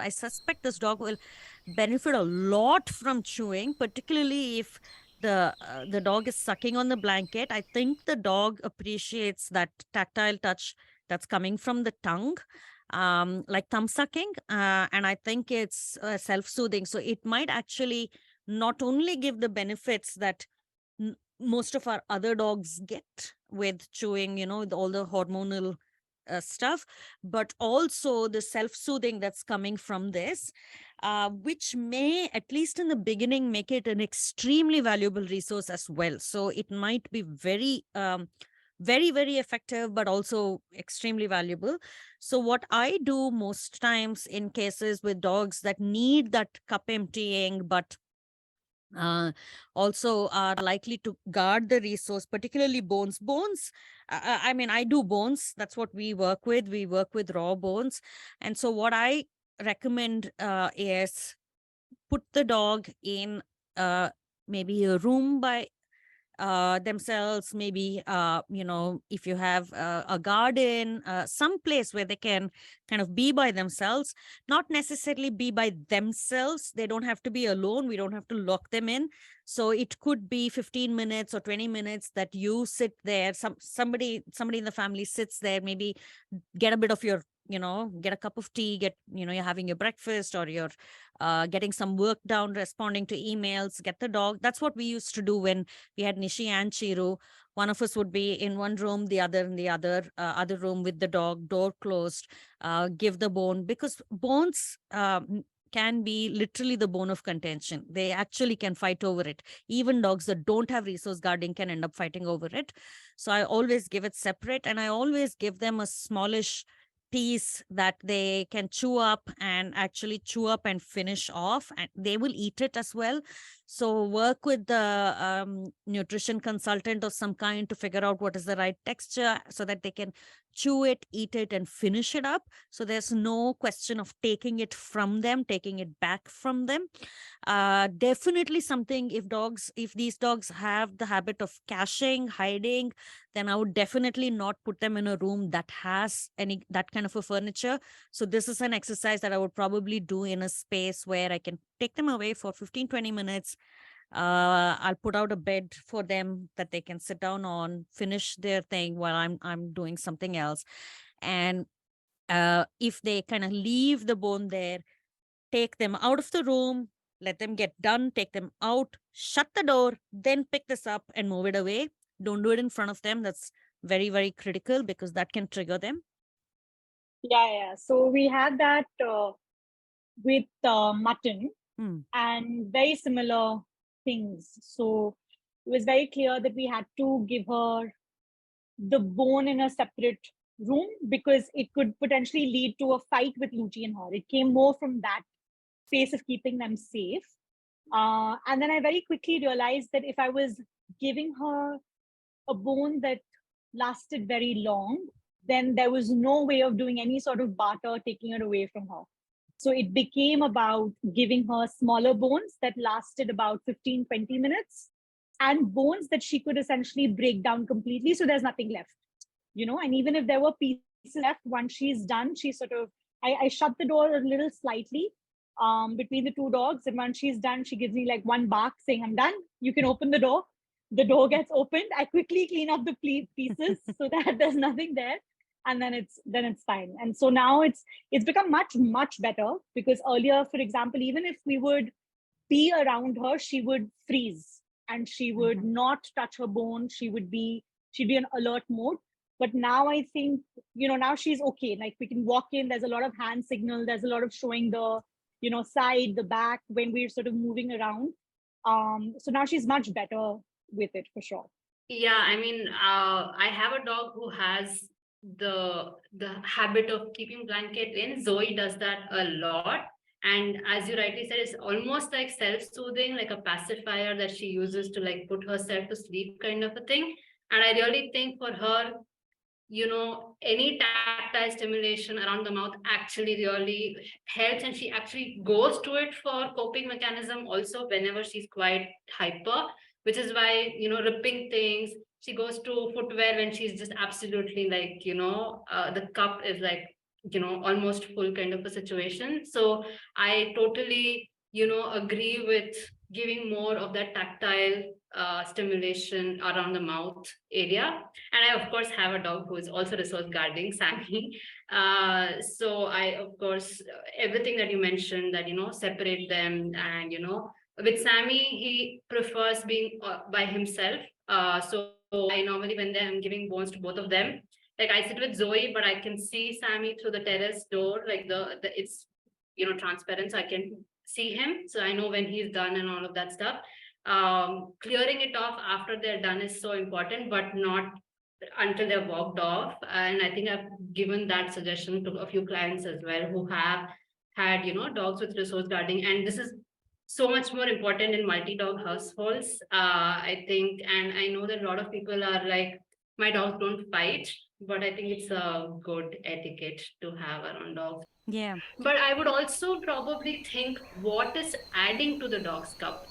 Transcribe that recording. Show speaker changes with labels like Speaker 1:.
Speaker 1: I suspect this dog will benefit a lot from chewing, particularly if the dog is sucking on the blanket. I think the dog appreciates that tactile touch that's coming from the tongue, like thumb sucking, and I think it's self-soothing. So it might actually not only give the benefits that most of our other dogs get with chewing, with all the hormonal stuff, but also the self soothing that's coming from this, which may, at least in the beginning, make it an extremely valuable resource as well. So it might be very, very effective, but also extremely valuable. So, what I do most times in cases with dogs that need that cup emptying, but uh, also are likely to guard the resource, particularly bones. I mean, I do bones. That's what we work with. We work with raw bones. And so, what I recommend is put the dog in maybe a room by themselves, maybe if you have a garden, some place where they can kind of be by themselves, not necessarily be by themselves. They don't have to be alone. We don't have to lock them in. So it could be 15 minutes or 20 minutes that you sit there, somebody in the family sits there, maybe get a bit of your, get a cup of tea, you're having your breakfast, or you're getting some work down, responding to emails, get the dog. That's what we used to do when we had Nishi and Chiru. One of us would be in one room, the other in the other room with the dog, door closed, give the bone, because bones can be literally the bone of contention. They actually can fight over it. Even dogs that don't have resource guarding can end up fighting over it. So I always give it separate, and I always give them a smallish piece that they can chew up, and actually chew up and finish off, and they will eat it as well. So work with the nutrition consultant of some kind to figure out what is the right texture so that they can chew it, eat it, and finish it up. So there's no question of taking it from them, taking it back from them. Definitely something, if these dogs have the habit of caching, hiding, then I would definitely not put them in a room that has any that kind of a furniture. So this is an exercise that I would probably do in a space where I can take them away for 15-20 minutes. I'll put out a bed for them that they can sit down on, finish their thing while I'm doing something else. And if they kind of leave the bone there, take them out of the room, let them get done, take them out, shut the door, then pick this up and move it away. Don't do it in front of them. That's very, very critical, because that can trigger them.
Speaker 2: Yeah. So we had that with mutton
Speaker 1: Hmm.
Speaker 2: and very similar things. So it was very clear that we had to give her the bone in a separate room because it could potentially lead to a fight with Luchi and her. It came more from that space of keeping them safe. And then I very quickly realized that if I was giving her a bone that lasted very long, then there was no way of doing any sort of barter, taking it away from her. So it became about giving her smaller bones that lasted about 15, 20 minutes and bones that she could essentially break down completely. So there's nothing left, and even if there were pieces left, once she's done, she sort of, I shut the door a little slightly between the two dogs. And once she's done, she gives me like one bark saying, I'm done. You can open the door. The door gets opened. I quickly clean up the pieces so that there's nothing there. And then it's fine. And so now it's become much, much better because earlier, for example, even if we would be around her, she would freeze and she would not touch her bone. She'd be in alert mode. But now I think, now she's okay. Like we can walk in, there's a lot of hand signal, there's a lot of showing the, side, the back when we're sort of moving around. So now she's much better with it for sure.
Speaker 3: Yeah, I mean, I have a dog who has the habit of keeping blanket in. Zoe does that a lot. And as you rightly said, it's almost like self-soothing, like a pacifier that she uses to like put herself to sleep kind of a thing. And I really think for her, any tactile stimulation around the mouth actually really helps. And she actually goes to it for coping mechanism also whenever she's quite hyper, which is why, ripping things, she goes to footwear when she's just absolutely like, the cup is like almost full kind of a situation. So I totally, agree with giving more of that tactile stimulation around the mouth area. And I, of course, have a dog who is also resource guarding, Sammy. So I, of course, everything that you mentioned, that, separate them. And, with Sammy, he prefers being by himself. So I normally, when I'm giving bones to both of them, like I sit with Zoe, but I can see Sammy through the terrace door, like the it's transparent, so I can see him. So I know when he's done and all of that stuff. Clearing it off after they're done is so important, but not until they're walked off. And I think I've given that suggestion to a few clients as well who have had, dogs with resource guarding. And this is so much more important in multi-dog households, I think. And I know that a lot of people are like, my dogs don't fight, but I think it's a good etiquette to have around dogs.
Speaker 1: Yeah.
Speaker 3: But I would also probably think what is adding to the dog's cup.